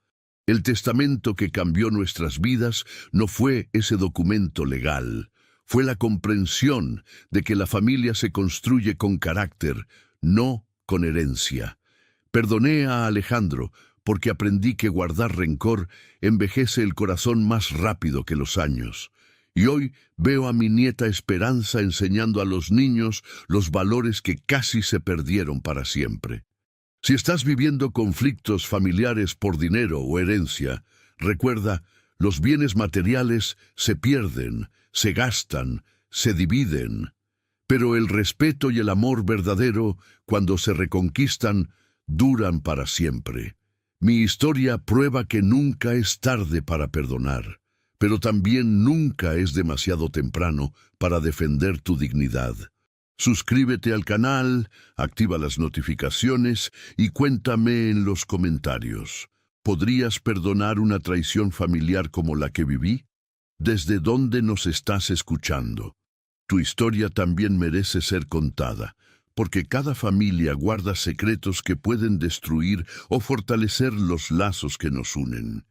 El testamento que cambió nuestras vidas no fue ese documento legal, fue la comprensión de que la familia se construye con carácter, no con herencia. Perdoné a Alejandro porque aprendí que guardar rencor envejece el corazón más rápido que los años. Y hoy veo a mi nieta Esperanza enseñando a los niños los valores que casi se perdieron para siempre. Si estás viviendo conflictos familiares por dinero o herencia, recuerda, los bienes materiales se pierden, se gastan, se dividen. Pero el respeto y el amor verdadero, cuando se reconquistan, duran para siempre. Mi historia prueba que nunca es tarde para perdonar, pero también nunca es demasiado temprano para defender tu dignidad. Suscríbete al canal, activa las notificaciones y cuéntame en los comentarios. ¿Podrías perdonar una traición familiar como la que viví? ¿Desde dónde nos estás escuchando? Tu historia también merece ser contada, porque cada familia guarda secretos que pueden destruir o fortalecer los lazos que nos unen.